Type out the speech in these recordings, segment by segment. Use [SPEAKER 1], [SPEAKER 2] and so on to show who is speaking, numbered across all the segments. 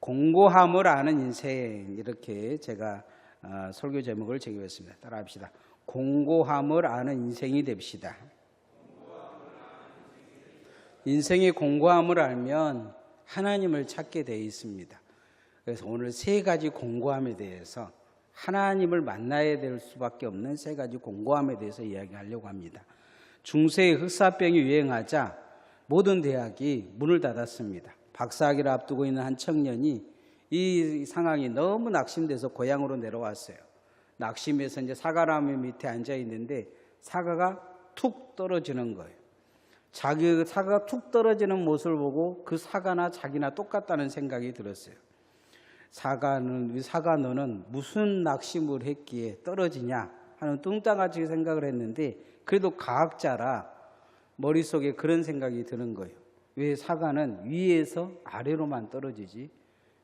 [SPEAKER 1] 공고함을 아는 인생, 이렇게 제가 설교 제목을 정했습니다. 따라합시다. 공고함을 아는 인생이 됩시다. 인생의 공고함을 알면 하나님을 찾게 되어 있습니다. 그래서 오늘 세 가지 공고함에 대해서, 하나님을 만나야 될 수밖에 없는 세 가지 공고함에 대해서 이야기하려고 합니다. 중세의 흑사병이 유행하자 모든 대학이 문을 닫았습니다. 박사학위를 앞두고 있는 한 청년이 이 상황이 너무 낙심돼서 고향으로 내려왔어요. 낙심해서 이제 사과나무 밑에 앉아 있는데 사과가 툭 떨어지는 거예요. 자기 사과가 툭 떨어지는 모습을 보고 그 사과나 자기나 똑같다는 생각이 들었어요. 사과너는 무슨 낙심을 했기에 떨어지냐 하는 뚱땅아지 생각을 했는데, 그래도 과학자라 머릿속에 그런 생각이 드는 거예요. 왜 사과는 위에서 아래로만 떨어지지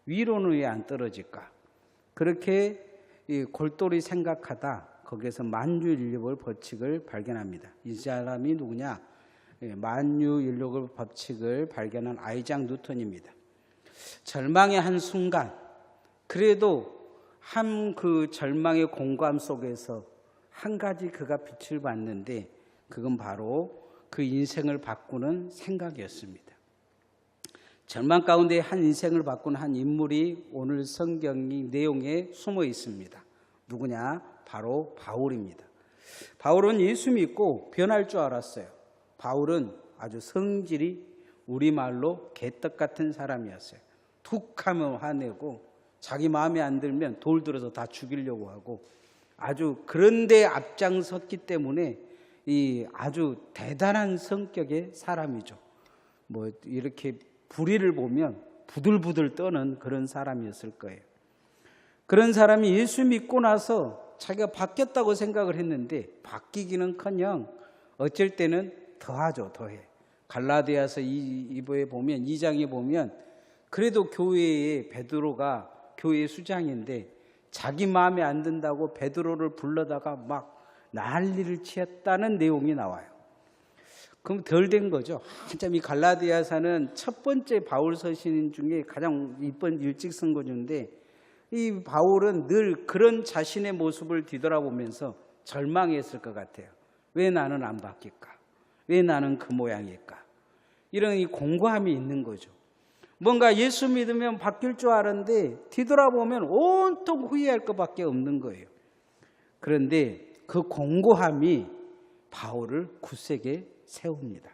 [SPEAKER 1] 위로는 왜 안 떨어질까? 그렇게 골똘히 생각하다 거기에서 만유인력의 법칙을 발견합니다. 이 사람이 누구냐? 만유인력의 법칙을 발견한 아이작 뉴턴입니다. 절망의 한 순간, 그래도 그 절망의 공감 속에서 한 가지 그가 빛을 봤는데, 그건 바로 그 인생을 바꾸는 생각이었습니다. 절망 가운데 한 인생을 바꾸는 한 인물이 오늘 성경 내용에 숨어 있습니다. 누구냐? 바로 바울입니다. 바울은 예수 믿고 변할 줄 알았어요. 바울은 아주 성질이 우리말로 개떡 같은 사람이었어요. 툭 하면 화내고 자기 마음에 안 들면 돌 들어서 다 죽이려고 하고, 아주 그런데 앞장섰기 때문에 이 아주 대단한 성격의 사람이죠. 뭐 이렇게 불의를 보면 부들부들 떠는 그런 사람이었을 거예요. 그런 사람이 예수 믿고 나서 자기가 바뀌었다고 생각을 했는데, 바뀌기는커녕 어쩔 때는 더하죠. 더해. 갈라디아서 2장에 보면 그래도 교회에 베드로가 교회 수장인데 자기 마음에 안 든다고 베드로를 불러다가 막 난리를 치었다는 내용이 나와요. 그럼 덜 된 거죠. 한참 이 갈라디아서는 첫 번째 바울 서신 중에 가장 일찍 쓴 거인데, 이 바울은 늘 그런 자신의 모습을 뒤돌아보면서 절망했을 것 같아요. 왜 나는 안 바뀔까? 왜 나는 그 모양일까? 이런 이 공고함이 있는 거죠. 뭔가 예수 믿으면 바뀔 줄 알았는데 뒤돌아보면 온통 후회할 것밖에 없는 거예요. 그런데 그 공고함이 바울을 굳세게 세웁니다.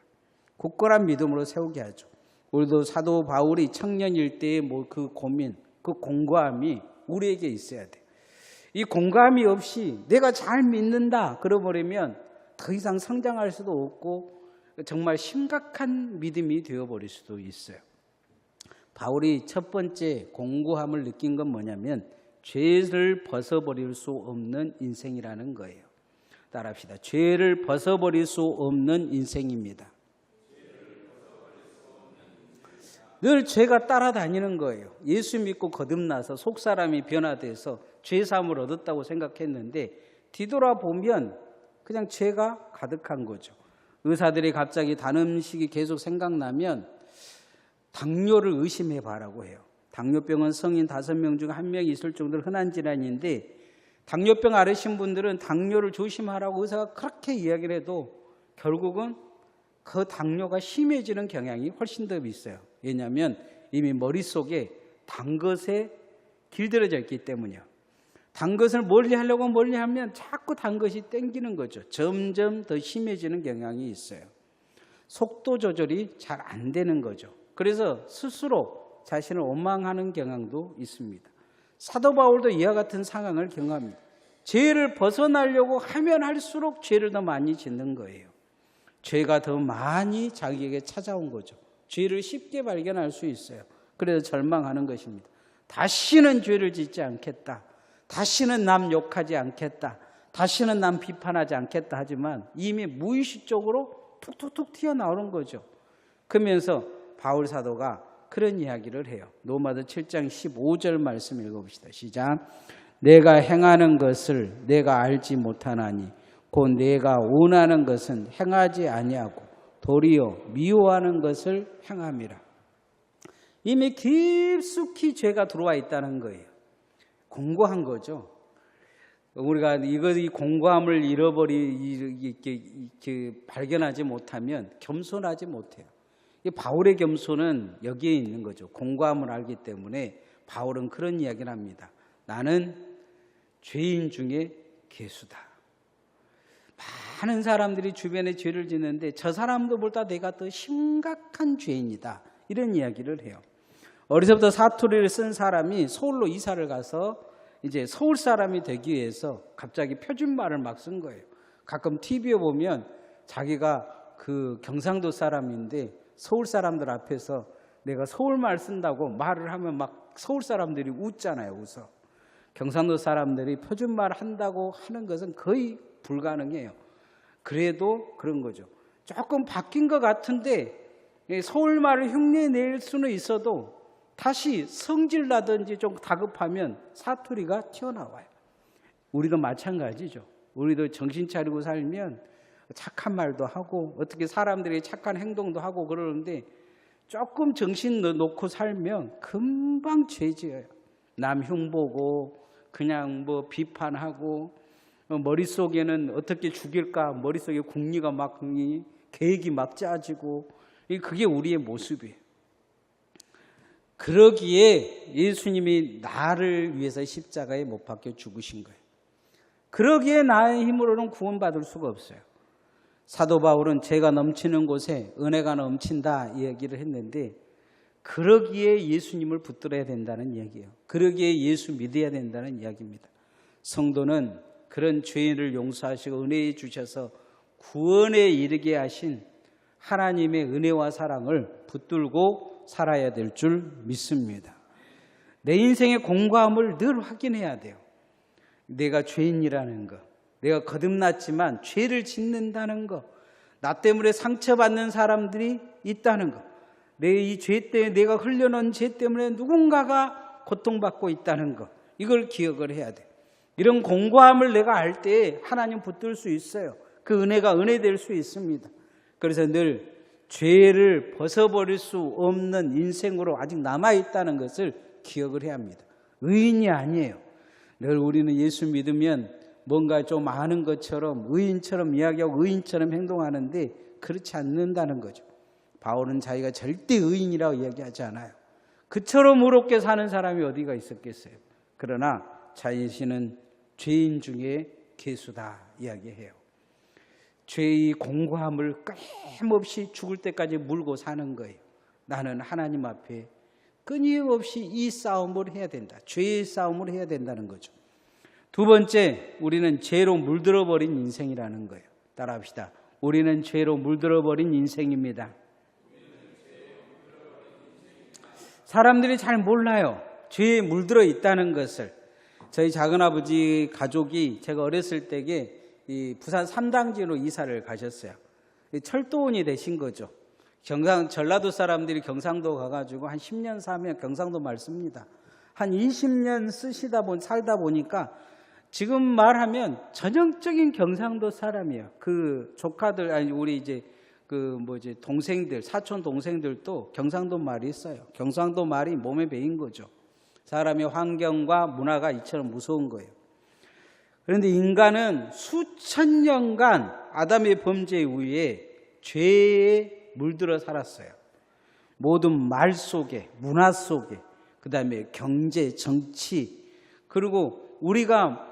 [SPEAKER 1] 굳건한 믿음으로 세우게 하죠. 우리도 사도 바울이 청년일 때의 그 고민, 그 공고함이 우리에게 있어야 돼요. 이 공감이 없이 내가 잘 믿는다 그러버리면 더 이상 성장할 수도 없고 정말 심각한 믿음이 되어버릴 수도 있어요. 바울이 첫 번째 공고함을 느낀 건 뭐냐면 죄를 벗어버릴 수 없는 인생이라는 거예요. 따라합시다. 죄를 벗어버릴 수 없는 인생입니다. 늘 죄가 따라다니는 거예요. 예수 믿고 거듭나서 속사람이 변화돼서 죄사함을 얻었다고 생각했는데 뒤돌아보면 그냥 죄가 가득한 거죠. 의사들이 갑자기 단 음식이 계속 생각나면 당뇨를 의심해 봐라고 해요. 당뇨병은 성인 5명 중 1명이 있을 정도로 흔한 질환인데, 당뇨병 앓으신 분들은 당뇨를 조심하라고 의사가 그렇게 이야기를 해도 결국은 그 당뇨가 심해지는 경향이 훨씬 더 있어요. 왜냐하면 이미 머릿속에 단 것에 길들여져 있기 때문이요. 단 것을 멀리하면 자꾸 단 것이 땡기는 거죠. 점점 더 심해지는 경향이 있어요. 속도 조절이 잘 안 되는 거죠. 그래서 스스로 자신을 원망하는 경향도 있습니다. 사도 바울도 이와 같은 상황을 경험합니다. 죄를 벗어나려고 하면 할수록 죄를 더 많이 짓는 거예요. 죄가 더 많이 자기에게 찾아온 거죠. 죄를 쉽게 발견할 수 있어요. 그래서 절망하는 것입니다. 다시는 죄를 짓지 않겠다. 다시는 남 욕하지 않겠다. 다시는 남 비판하지 않겠다 하지만 이미 무의식적으로 툭툭툭 튀어나오는 거죠. 그러면서 바울 사도가 그런 이야기를 해요. 로마서 7장 15절 말씀 읽어봅시다. 시작. 내가 행하는 것을 내가 알지 못하나니 곧 내가 원하는 것은 행하지 아니하고 도리어 미워하는 것을 행함이라. 이미 깊숙이 죄가 들어와 있다는 거예요. 공고한 거죠. 우리가 이 공고함을 발견하지 못하면 겸손하지 못해요. 바울의 겸손은 여기에 있는 거죠. 공고함을 알기 때문에 바울은 그런 이야기를 합니다. 나는 죄인 중에 괴수다. 많은 사람들이 주변에 죄를 짓는데 저 사람들보다 내가 더 심각한 죄인이다. 이런 이야기를 해요. 어려서부터 사투리를 쓴 사람이 서울로 이사를 가서 이제 서울 사람이 되기 위해서 갑자기 표준말을 막 쓴 거예요. 가끔 TV에 보면 자기가 그 경상도 사람인데 서울 사람들 앞에서 내가 서울말 쓴다고 말을 하면 막 서울 사람들이 웃잖아요. 웃어. 경상도 사람들이 표준말 한다고 하는 것은 거의 불가능해요. 그래도 그런 거죠. 조금 바뀐 것 같은데 서울말을 흉내낼 수는 있어도 다시 성질나든지 좀 다급하면 사투리가 튀어나와요. 우리도 마찬가지죠. 우리도 정신 차리고 살면 착한 말도 하고 어떻게 사람들이 착한 행동도 하고 그러는데 조금 정신 놓고 살면 금방 죄지어요. 남 흉보고 그냥 뭐 비판하고 머릿속에는 어떻게 죽일까 머릿속에 궁리가 막 계획이 막 짜지고 그게 우리의 모습이에요. 그러기에 예수님이 나를 위해서 십자가에 못 박혀 죽으신 거예요. 그러기에 나의 힘으로는 구원받을 수가 없어요. 사도 바울은 죄가 넘치는 곳에 은혜가 넘친다 이 얘기를 했는데 그러기에 예수님을 붙들어야 된다는 이야기예요. 그러기에 예수 믿어야 된다는 이야기입니다. 성도는 그런 죄인을 용서하시고 은혜에 주셔서 구원에 이르게 하신 하나님의 은혜와 사랑을 붙들고 살아야 될 줄 믿습니다. 내 인생의 공고함을 늘 확인해야 돼요. 내가 죄인이라는 거, 내가 거듭났지만 죄를 짓는다는 거, 나 때문에 상처받는 사람들이 있다는 거, 내 이 죄 때문에 내가 흘려놓은 죄 때문에 누군가가 고통받고 있다는 거, 이걸 기억을 해야 돼. 이런 공고함을 내가 알 때 하나님 붙들 수 있어요. 그 은혜가 은혜될 수 있습니다. 그래서 늘 죄를 벗어버릴 수 없는 인생으로 아직 남아있다는 것을 기억을 해야 합니다. 의인이 아니에요. 늘 우리는 예수 믿으면 뭔가 좀 아는 것처럼 의인처럼 이야기하고 의인처럼 행동하는데 그렇지 않는다는 거죠. 바울은 자기가 절대 의인이라고 이야기하지 않아요. 그처럼 의롭게 사는 사람이 어디가 있었겠어요. 그러나 자신은 죄인 중에 괴수다 이야기해요. 죄의 공고함을 끊임없이 죽을 때까지 물고 사는 거예요. 나는 하나님 앞에 끊임없이 이 싸움을 해야 된다. 죄의 싸움을 해야 된다는 거죠. 두 번째, 우리는 죄로 물들어버린 인생이라는 거예요. 따라합시다. 우리는 죄로 물들어버린 인생입니다. 사람들이 잘 몰라요. 죄에 물들어 있다는 것을. 저희 작은아버지 가족이 제가 어렸을 때에 이 부산 삼당지로 이사를 가셨어요. 철도원이 되신 거죠. 전라도 사람들이 경상도 가가지고 한 10년 사면 경상도 말 씁니다. 한 20년 살다 보니까 지금 말하면 전형적인 경상도 사람이에요. 그 조카들, 아니, 우리 이제 동생들, 사촌 동생들도 경상도 말이 있어요. 경상도 말이 몸에 배인 거죠. 사람의 환경과 문화가 이처럼 무서운 거예요. 그런데 인간은 수천 년간 아담의 범죄 이후에 죄에 물들어 살았어요. 모든 말 속에, 문화 속에, 그 다음에 경제, 정치, 그리고 우리가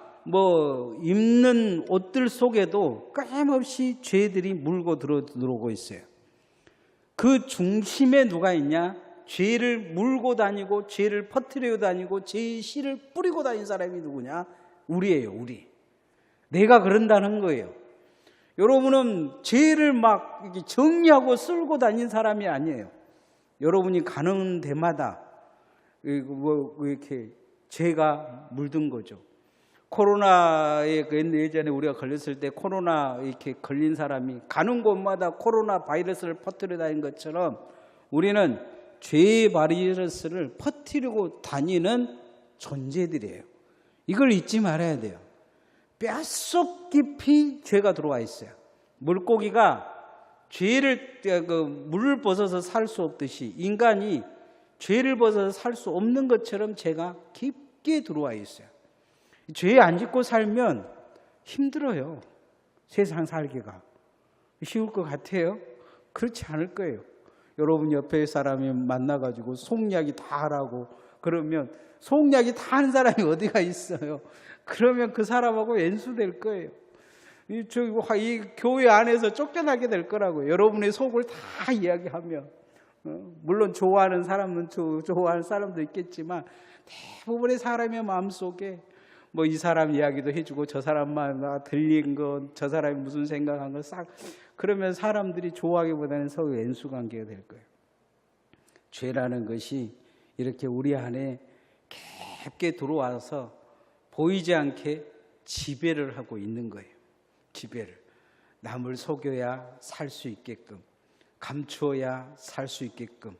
[SPEAKER 1] 입는 옷들 속에도 끊임없이 죄들이 물고 들어오고 있어요. 그 중심에 누가 있냐? 죄를 물고 다니고 죄를 퍼뜨려 다니고 죄의 씨를 뿌리고 다니는 사람이 누구냐? 우리예요, 우리. 내가 그런다는 거예요. 여러분은 죄를 막 이렇게 정리하고 쓸고 다니는 사람이 아니에요. 여러분이 가는 데마다 이렇게 죄가 물든 거죠. 코로나에 예전에 우리가 걸렸을 때 코로나 이렇게 걸린 사람이 가는 곳마다 코로나 바이러스를 퍼뜨려 다니는 것처럼 우리는 죄의 바이러스를 퍼뜨리고 다니는 존재들이에요. 이걸 잊지 말아야 돼요. 뼛속 깊이 죄가 들어와 있어요. 물고기가 물을 벗어서 살 수 없듯이 인간이 죄를 벗어서 살 수 없는 것처럼 죄가 깊게 들어와 있어요. 죄 안 짓고 살면 힘들어요. 세상 살기가. 쉬울 것 같아요? 그렇지 않을 거예요. 여러분 옆에 사람이 만나가지고 속이야기 다 하라고 그러면 속이야기 다 하는 사람이 어디가 있어요? 그러면 그 사람하고 연수될 거예요. 이 교회 안에서 쫓겨나게 될 거라고요. 여러분의 속을 다 이야기하면. 물론 좋아하는 사람은 좋아하는 사람도 있겠지만 대부분의 사람의 마음속에 뭐 이 사람 이야기도 해주고 저 사람만 들린 것, 저 사람이 무슨 생각한 걸 싹 그러면 사람들이 좋아하기보다는 서로 연수 관계가 될 거예요. 죄라는 것이 이렇게 우리 안에 깊게 들어와서 보이지 않게 지배를 하고 있는 거예요. 지배를. 남을 속여야 살 수 있게끔, 감추어야 살 수 있게끔,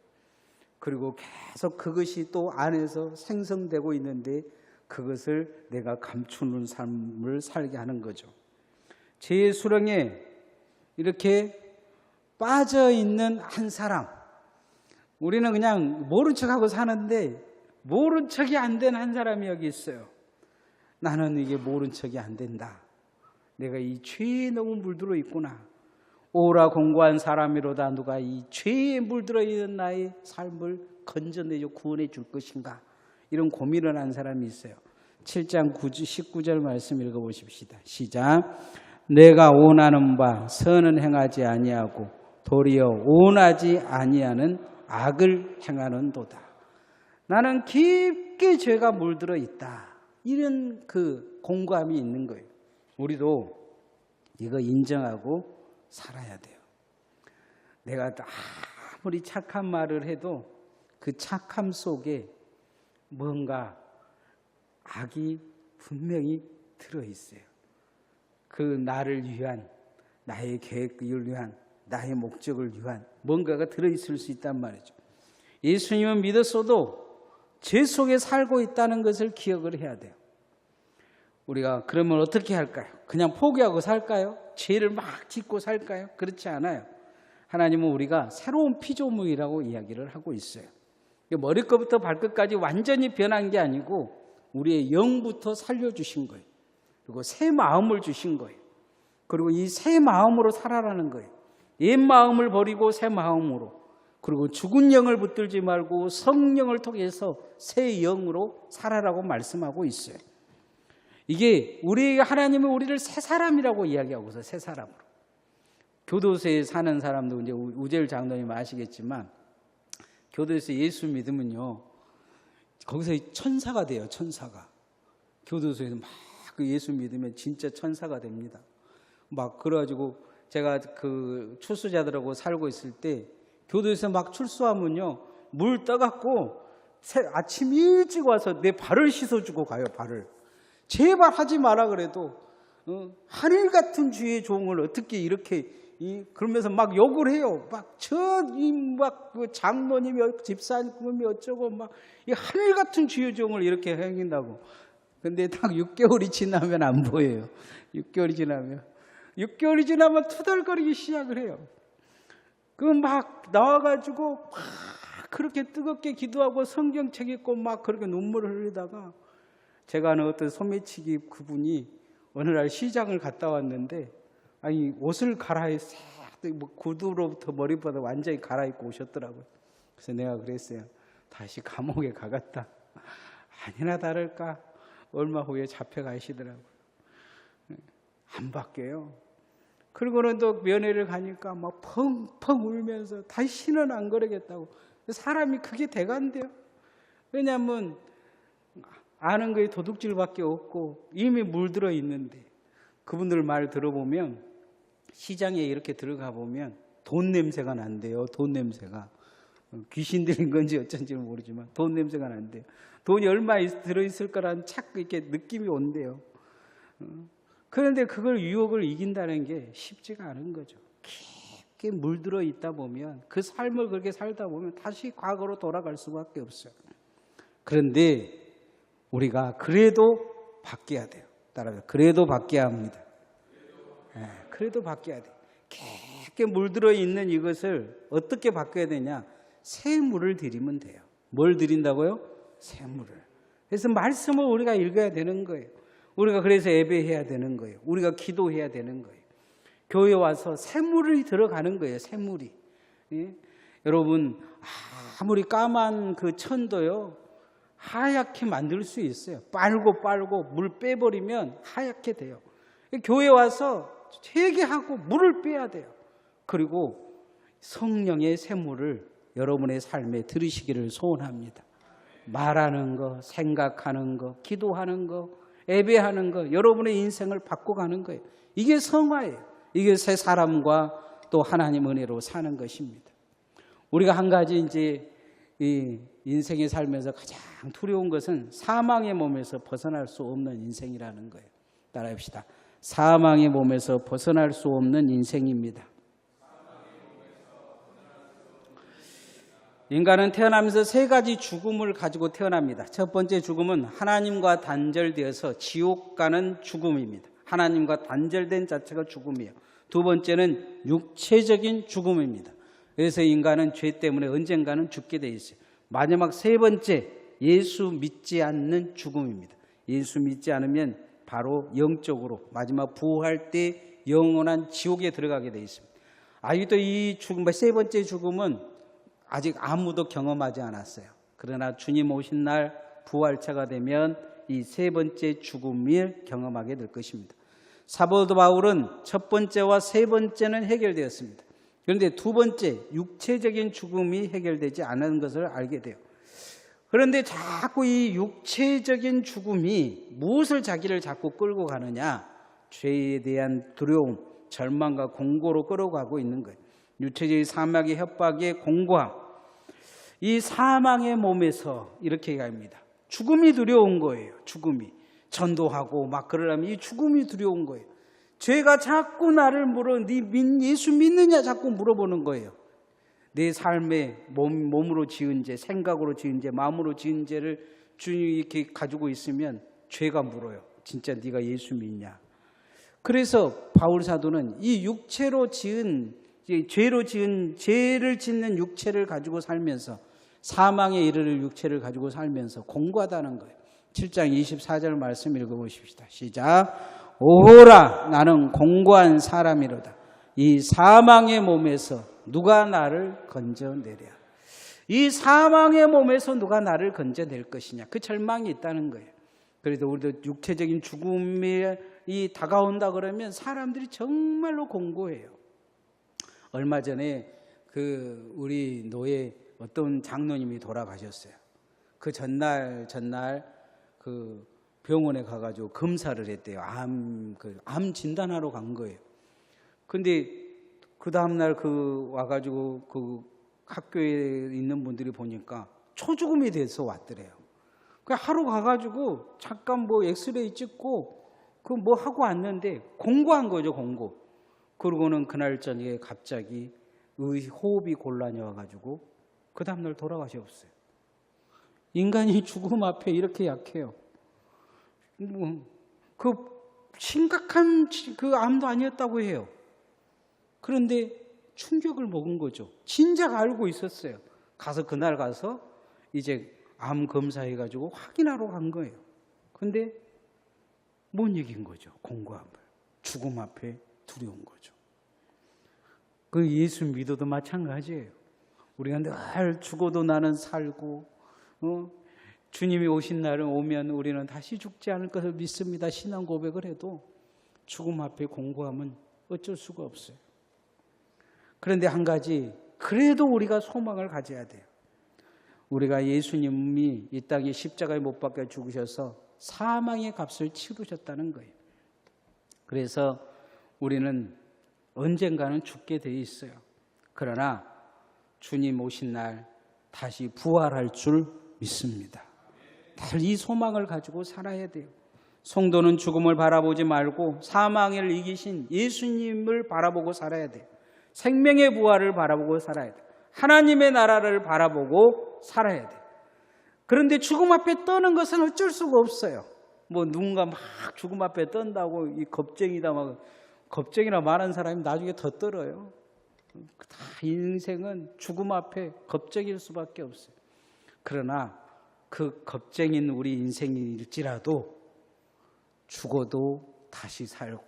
[SPEAKER 1] 그리고 계속 그것이 또 안에서 생성되고 있는데 그것을 내가 감추는 삶을 살게 하는 거죠. 죄의 수렁에 이렇게 빠져 있는 한 사람, 우리는 그냥 모른 척하고 사는데 모른 척이 안 된 한 사람이 여기 있어요. 나는 이게 모른 척이 안 된다. 내가 이 죄에 너무 물들어 있구나. 오라 공고한 사람이로다 누가 이 죄에 물들어 있는 나의 삶을 건져내줘 구원해 줄 것인가. 이런 고민을 한 사람이 있어요. 7장 19절 말씀 읽어보십시다. 시작. 내가 원하는 바 선은 행하지 아니하고 도리어 원하지 아니하는 악을 행하는도다. 나는 깊게 죄가 물들어 있다. 이런 그 공감이 있는 거예요. 우리도 이거 인정하고 살아야 돼요. 내가 아무리 착한 말을 해도 그 착함 속에 뭔가 악이 분명히 들어있어요. 그 나를 위한, 나의 계획을 위한, 나의 목적을 위한 뭔가가 들어있을 수 있단 말이죠. 예수님은 믿었어도 죄 속에 살고 있다는 것을 기억을 해야 돼요. 우리가 그러면 어떻게 할까요? 그냥 포기하고 살까요? 죄를 막 짓고 살까요? 그렇지 않아요. 하나님은 우리가 새로운 피조물이라고 이야기를 하고 있어요. 머리끝부터 발끝까지 완전히 변한 게 아니고 우리의 영부터 살려주신 거예요. 그리고 새 마음을 주신 거예요. 그리고 이 새 마음으로 살아라는 거예요. 옛 마음을 버리고 새 마음으로, 그리고 죽은 영을 붙들지 말고 성령을 통해서 새 영으로 살아라고 말씀하고 있어요. 이게 하나님은 우리를 새 사람이라고 이야기하고 있어요. 새 사람으로. 교도소에 사는 사람도 이제 우재일 장로님 아시겠지만 교도소에서 예수 믿으면요, 거기서 천사가 돼요. 천사가. 교도소에서 막 그 예수 믿으면 진짜 천사가 됩니다. 막 그래가지고 제가 그 출소자들하고 살고 있을 때 교도소에서 막 출소하면요, 물 떠갖고 아침 일찍 와서 내 발을 씻어주고 가요. 발을. 제발 하지 마라 그래도 하늘 같은 주의 종을 어떻게 이렇게 그러면서 막 욕을 해요. 막 장로님이 집사님이 어쩌고 막 이 하늘 같은 주의 종을 이렇게 행긴다고. 근데 딱 6개월이 지나면 안 보여요. 6개월이 지나면 투덜거리기 시작을 해요. 그 막 나와가지고 막 그렇게 뜨겁게 기도하고 성경책 읽고 막 그렇게 눈물을 흘리다가 제가 아는 어떤 소매치기 그분이 어느 날 시장을 갔다 왔는데 아니 옷을 갈아입고 뭐 구두로부터 머리보다 완전히 갈아입고 오셨더라고요. 그래서 내가 그랬어요. 다시 감옥에 가갔다. 아니나 다를까 얼마 후에 잡혀가시더라고요. 안 바뀌어요. 그리고는 또 면회를 가니까 막 펑펑 울면서 다시는 안 그러겠다고. 사람이 그게 대간대요. 왜냐하면 아는 거에 도둑질밖에 없고 이미 물들어 있는데 그분들 말 들어보면 시장에 이렇게 들어가 보면 돈 냄새가 난대요. 돈 냄새가. 귀신 들인 건지 어쩐지는 모르지만 돈 냄새가 난대요. 돈이 얼마 들어있을 거라는 착 이렇게 느낌이 온대요. 그런데 그걸 유혹을 이긴다는 게 쉽지가 않은 거죠. 깊게 물들어 있다 보면 그 삶을 그렇게 살다 보면 다시 과거로 돌아갈 수밖에 없어요. 그런데 우리가 그래도 바뀌어야 돼요. 따라서 그래도 바뀌어야 합니다. 그래도 바뀌어야 돼요. 깊게 물들어 있는 이것을 어떻게 바뀌어야 되냐? 새 물을 들이면 돼요. 뭘 드린다고요? 샘물을. 그래서 말씀을 우리가 읽어야 되는 거예요. 우리가 그래서 예배해야 되는 거예요. 우리가 기도해야 되는 거예요. 교회 와서 샘물이 들어가는 거예요. 샘물이. 예? 여러분 아무리 까만 그 천도요 하얗게 만들 수 있어요. 빨고 물 빼버리면 하얗게 돼요. 교회 와서 회개하고 물을 빼야 돼요. 그리고 성령의 샘물을 여러분의 삶에 들으시기를 소원합니다. 말하는 거, 생각하는 거, 기도하는 거, 예배하는 거, 여러분의 인생을 바꿔가는 거예요. 이게 성화예요. 이게 새 사람과 또 하나님 은혜로 사는 것입니다. 우리가 한 가지 이제 이 인생에 살면서 가장 두려운 것은 사망의 몸에서 벗어날 수 없는 인생이라는 거예요. 따라합시다. 사망의 몸에서 벗어날 수 없는 인생입니다. 인간은 태어나면서 세 가지 죽음을 가지고 태어납니다. 첫 번째 죽음은 하나님과 단절되어서 지옥 가는 죽음입니다. 하나님과 단절된 자체가 죽음이에요. 두 번째는 육체적인 죽음입니다. 그래서 인간은 죄 때문에 언젠가는 죽게 돼 있어요. 마지막 세 번째, 예수 믿지 않는 죽음입니다. 예수 믿지 않으면 바로 영적으로 마지막 부활할 때 영원한 지옥에 들어가게 돼 있습니다. 아직도 이 죽음, 세 번째 죽음은 아직 아무도 경험하지 않았어요. 그러나 주님 오신 날 부활체가 되면 이 세 번째 죽음을 경험하게 될 것입니다. 사도 바울은 첫 번째와 세 번째는 해결되었습니다. 그런데 두 번째 육체적인 죽음이 해결되지 않은 것을 알게 돼요. 그런데 자꾸 이 육체적인 죽음이 무엇을 자기를 자꾸 끌고 가느냐? 죄에 대한 두려움, 절망과 공고로 끌어가고 있는 거예요. 육체적인 사망의 협박에 공고함. 이 사망의 몸에서 이렇게 갑니다. 죽음이 두려운 거예요. 죽음이. 전도하고 막 그러려면 이 죽음이 두려운 거예요. 죄가 자꾸 나를 예수 믿느냐 자꾸 물어보는 거예요. 내 삶에 몸으로 지은 죄, 생각으로 지은 죄, 마음으로 지은 죄를 주님이 이렇게 가지고 있으면 죄가 물어요. 진짜 네가 예수 믿냐? 그래서 바울 사도는 이 육체로 지은 죄를 짓는 육체를 가지고 살면서 사망에 이르를 육체를 가지고 살면서 공고하다는 거예요. 7장 24절 말씀 읽어보십시다. 시작. 오호라 나는 공고한 사람이로다. 이 사망의 몸에서 누가 나를 건져내랴. 이 사망의 몸에서 누가 나를 건져낼 것이냐. 그 절망이 있다는 거예요. 그래도 우리도 육체적인 죽음이 다가온다 그러면 사람들이 정말로 공고해요. 얼마 전에 우리 노예 어떤 장로님이 돌아가셨어요. 그 전날 그 병원에 가가지고 검사를 했대요. 암 진단하러 간 거예요. 근데 그 다음날 와가지고 그 학교에 있는 분들이 보니까 초죽음이 돼서 왔더래요. 그 하루 가가지고 잠깐 엑스레이 찍고 뭐 하고 왔는데 공고한 거죠, 공고. 그러고는 그날 저녁에 갑자기 호흡이 곤란이 와가지고 그 다음날 돌아가셨어요. 인간이 죽음 앞에 이렇게 약해요. 그 심각한 그 암도 아니었다고 해요. 그런데 충격을 먹은 거죠. 진작 알고 있었어요. 그날 가서 이제 암 검사해가지고 확인하러 간 거예요. 근데 못 이긴 거죠. 공고함을. 죽음 앞에 두려운 거죠. 그 예수 믿어도 마찬가지예요. 우리가 늘 죽어도 나는 살고 주님이 오신 날은 오면 우리는 다시 죽지 않을 것을 믿습니다. 신앙 고백을 해도 죽음 앞에 공고함은 어쩔 수가 없어요. 그런데 한 가지 그래도 우리가 소망을 가져야 돼요. 우리가 예수님이 이 땅에 십자가에 못 박혀 죽으셔서 사망의 값을 치르셨다는 거예요. 그래서 우리는 언젠가는 죽게 돼 있어요. 그러나 주님 오신 날 다시 부활할 줄 믿습니다. 늘 이 소망을 가지고 살아야 돼요. 성도는 죽음을 바라보지 말고 사망을 이기신 예수님을 바라보고 살아야 돼요. 생명의 부활을 바라보고 살아야 돼요. 하나님의 나라를 바라보고 살아야 돼요. 그런데 죽음 앞에 떠는 것은 어쩔 수가 없어요. 누군가 막 죽음 앞에 떤다고 이 겁쟁이나 말하는 사람이 나중에 더 떨어요. 다 인생은 죽음 앞에 겁쟁일 수밖에 없어요. 그러나 그 겁쟁인 우리 인생일지라도 죽어도 다시 살고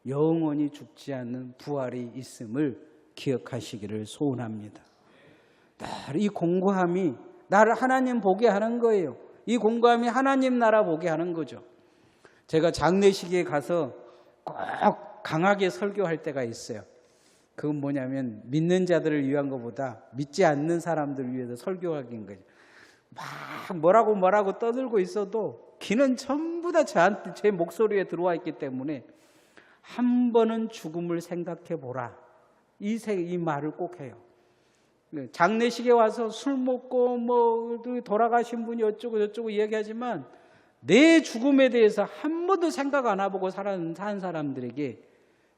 [SPEAKER 1] 영원히 죽지 않는 부활이 있음을 기억하시기를 소원합니다. 늘 이 공고함이 나를 하나님 보게 하는 거예요. 이 공고함이 하나님 나라 보게 하는 거죠. 제가 장례식에 가서 꼭 강하게 설교할 때가 있어요. 그건 뭐냐면 믿는 자들을 위한 것보다 믿지 않는 사람들을 위해서 설교하기인 거죠. 막 뭐라고 떠들고 있어도 귀는 전부 다 저한테 제 목소리에 들어와 있기 때문에 한 번은 죽음을 생각해 보라. 이 말을 꼭 해요. 장례식에 와서 술 먹고 뭐 돌아가신 분이 어쩌고 저쩌고 이야기하지만 내 죽음에 대해서 한 번도 생각 안 해보고 산 사람들에게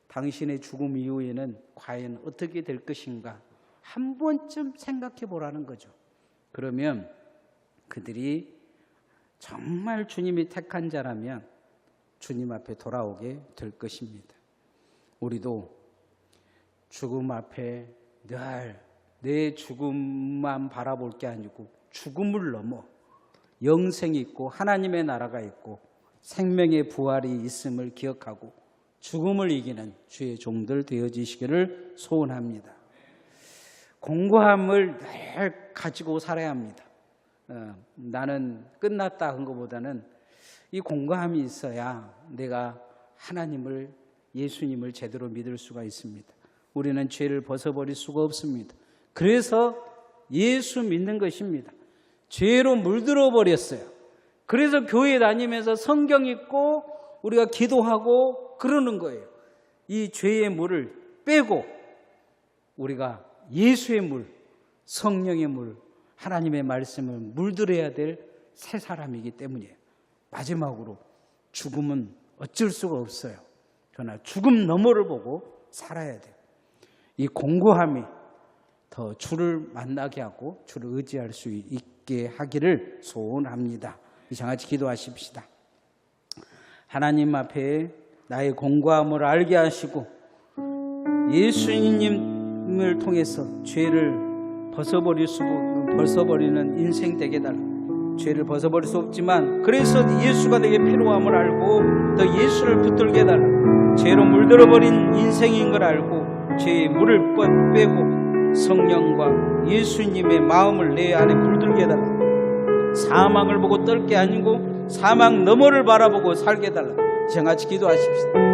[SPEAKER 1] 당신의 죽음 이후에는 과연 어떻게 될 것인가 한 번쯤 생각해 보라는 거죠. 그러면 그들이 정말 주님이 택한 자라면 주님 앞에 돌아오게 될 것입니다. 우리도 죽음 앞에 늘 내 죽음만 바라볼 게 아니고 죽음을 넘어 영생이 있고 하나님의 나라가 있고 생명의 부활이 있음을 기억하고 죽음을 이기는 주의 종들 되어지시기를 소원합니다. 공고함을 늘 가지고 살아야 합니다. 나는 끝났다 한 것보다는 이 공고함이 있어야 내가 하나님을 예수님을 제대로 믿을 수가 있습니다. 우리는 죄를 벗어버릴 수가 없습니다. 그래서 예수 믿는 것입니다. 죄로 물들어 버렸어요. 그래서 교회 다니면서 성경 읽고 우리가 기도하고 그러는 거예요. 이 죄의 물을 빼고 우리가 예수의 물, 성령의 물, 하나님의 말씀을 물들여야 될 새 사람이기 때문이에요. 마지막으로 죽음은 어쩔 수가 없어요. 그러나 죽음 너머를 보고 살아야 돼요. 이 공고함이 더 주를 만나게 하고 주를 의지할 수 있게 하기를 소원합니다. 이상 같이 기도하십시다. 하나님 앞에 나의 공고함을 알게 하시고 예수님을 통해서 죄를 벗어버리는 인생 되게 달라. 죄를 벗어버릴 수 없지만 그래서 예수가 내게 필요함을 알고 더 예수를 붙들게 달라. 죄로 물들어버린 인생인 걸 알고 죄의 물을 빼고 성령과 예수님의 마음을 내 안에 물들게 달라. 사망을 보고 떨게 아니고 사망 너머를 바라보고 살게 달라. 이제 같이 기도하십시다.